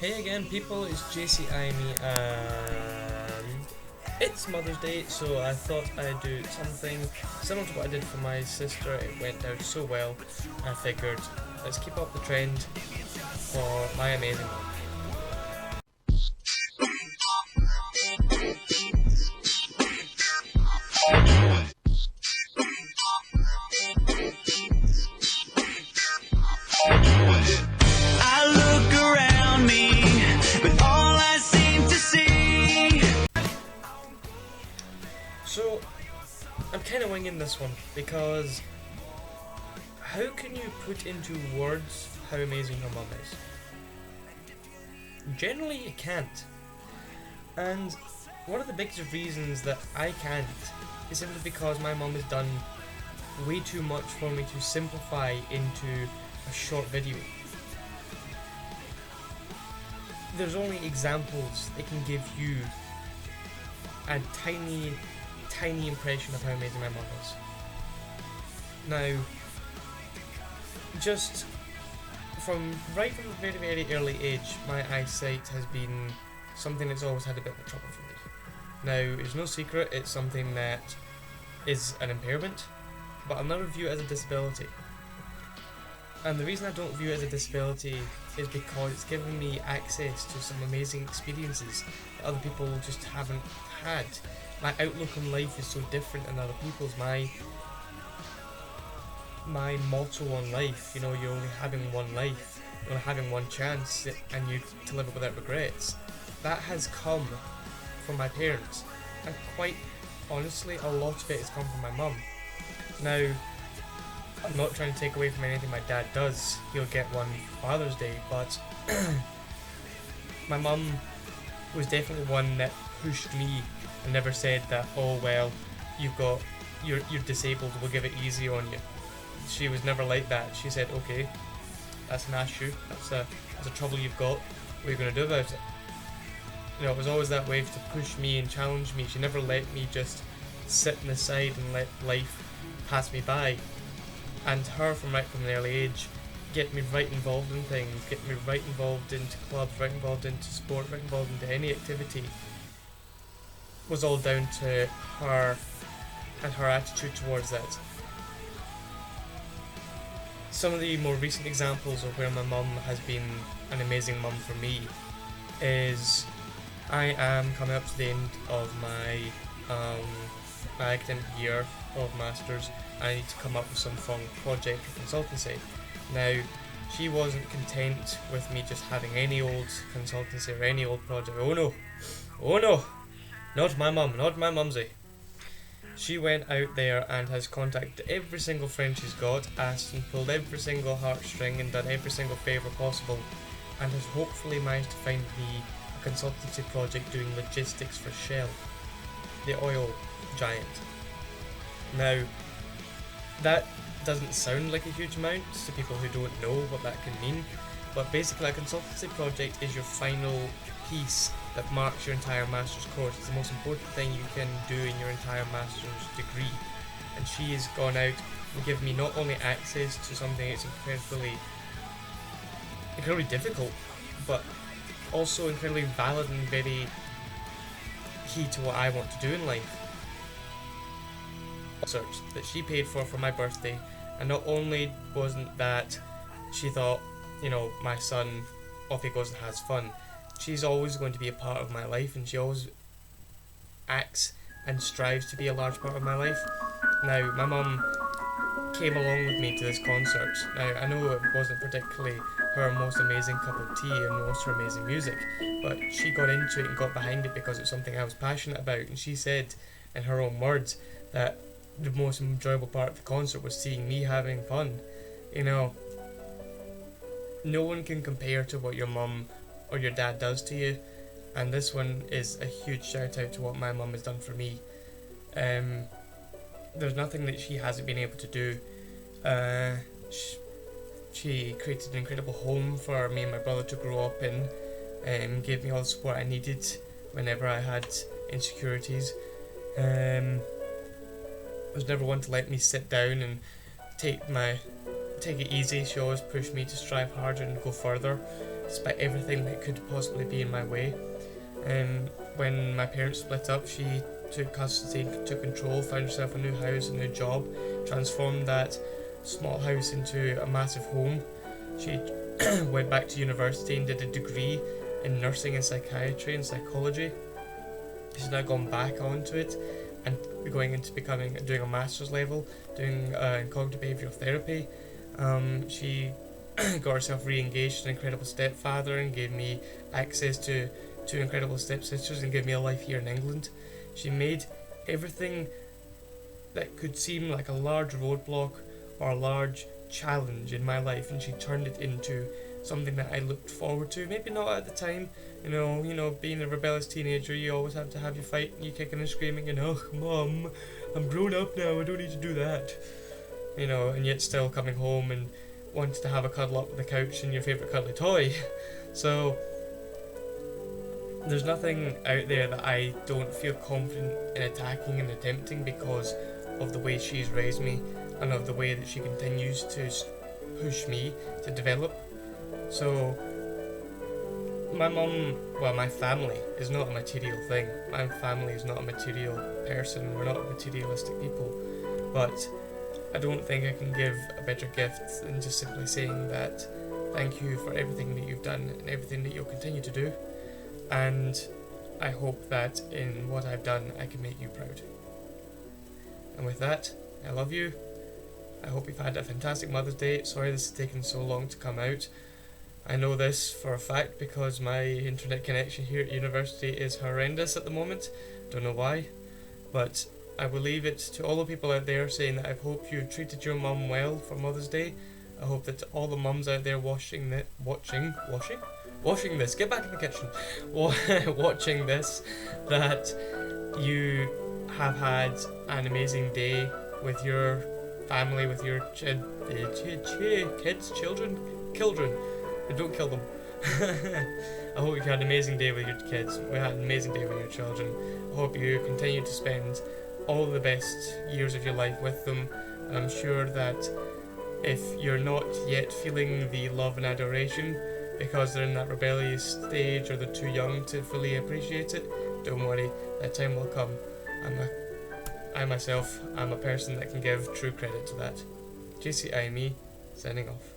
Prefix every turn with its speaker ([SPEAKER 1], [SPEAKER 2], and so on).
[SPEAKER 1] Hey again people, it's JC.I.M.E. and it's Mother's Day, so I thought I'd do something similar to what I did for my sister. It went out so well, I figured let's keep up the trend for my amazing mom.
[SPEAKER 2] I look around me, but all I seem to see.
[SPEAKER 1] So, I'm kind of winging this one because how can you put into words how amazing your mum is? Generally, you can't. And one of the biggest reasons that I can't is simply because my mum has done way too much for me to simplify into a short video. There's only examples that can give you a tiny impression of how amazing my mum is. Now, just from a very early age, my eyesight has been something that's always had a bit of trouble for me. Now, it's no secret, it's something that is an impairment, but I'll never view it as a disability. And the reason I don't view it as a disability is because it's given me access to some amazing experiences that other people just haven't had. My outlook on life is so different than other people's. My motto on life, you're only having one life, you're only having one chance, and you to live it without regrets. That has come from my parents, and quite honestly, a lot of it has come from my mum. Now, I'm not trying to take away from anything my dad does. He'll get one Father's Day, but my mum was definitely one that pushed me and never said that, oh well, you're disabled, we'll give it easy on you. She was never like that. She said, okay, that's an issue, that's a trouble you've got, what are you going to do about it? It was always that way to push me and challenge me. She never let me just sit on the side and let life pass me by. And her, from an early age, get me right involved in things, get me right involved into clubs, right involved into sport, right involved into any activity, was all down to her and her attitude towards that. Some of the more recent examples of where my mum has been an amazing mum for me is I am coming up to the end of my academic year of Masters. I need to come up with some fun project for consultancy. Now, she wasn't content with me just having any old consultancy or any old project. Oh no, not my mum, not my mumsy. She went out there and has contacted every single friend she's got, asked and pulled every single heartstring and done every single favour possible, and has hopefully managed to find me a consultancy project doing logistics for Shell, the oil giant. Now, that doesn't sound like a huge amount to people who don't know what that can mean, but basically a consultancy project is your final piece that marks your entire master's course. It's the most important thing you can do in your entire master's degree, and she has gone out and given me not only access to something that's incredibly difficult, but also incredibly valid and very key to what I want to do in life. Search that she paid for my birthday, and not only wasn't that she thought, my son, off he goes and has fun, she's always going to be a part of my life, and she always acts and strives to be a large part of my life. Now, my mum came along with me to this concert. Now, I know it wasn't particularly her most amazing cup of tea and most her amazing music, but she got into it and got behind it because it's something I was passionate about, and she said in her own words that the most enjoyable part of the concert was seeing me having fun. No one can compare to what your mum or your dad does to you, and this one is a huge shout out to what my mum has done for me. There's nothing that she hasn't been able to do. She created an incredible home for me and my brother to grow up in, and gave me all the support I needed whenever I had insecurities. Was never one to let me sit down and take it easy. She always pushed me to strive harder and go further. despite everything that could possibly be in my way. When my parents split up, she took custody, took control, found herself a new house, a new job, transformed that small house into a massive home. She went back to university and did a degree in nursing and psychiatry and psychology. She's now gone back onto it and going into doing a master's level, doing cognitive behavioural therapy. She got herself re-engaged, an incredible stepfather, and gave me access to two incredible stepsisters and gave me a life here in England. She made everything that could seem like a large roadblock or a large challenge in my life, and she turned it into something that I looked forward to. Maybe not at the time, you know, being a rebellious teenager, you always have to have your fight and you kicking and screaming and, oh, Mum, I'm grown up now, I don't need to do that. You know, and yet still coming home and wanting to have a cuddle up on the couch and your favourite cuddly toy. So there's nothing out there that I don't feel confident in attacking and attempting because of the way she's raised me and of the way that she continues to push me to develop. So my family is not a material thing. My family is not a material person. We're not materialistic people. But I don't think I can give a better gift than just simply saying that thank you for everything that you've done and everything that you'll continue to do. And I hope that in what I've done, I can make you proud. And with that, I love you. I hope you've had a fantastic Mother's Day. Sorry this has taken so long to come out. I know this for a fact because my internet connection here at university is horrendous at the moment. Don't know why. But I will leave it to all the people out there saying that I hope you treated your mum well for Mother's Day. I hope that all the mums out there watching this, get back in the kitchen, watching this, that you have had an amazing day with your family, with your children. Don't kill them. I hope you've had an amazing day with your kids. We had an amazing day with your children. I hope you continue to spend all the best years of your life with them. And I'm sure that if you're not yet feeling the love and adoration because they're in that rebellious stage or they're too young to fully appreciate it, don't worry, that time will come. I'm a person that can give true credit to that. JC.I.M.E.365 signing off.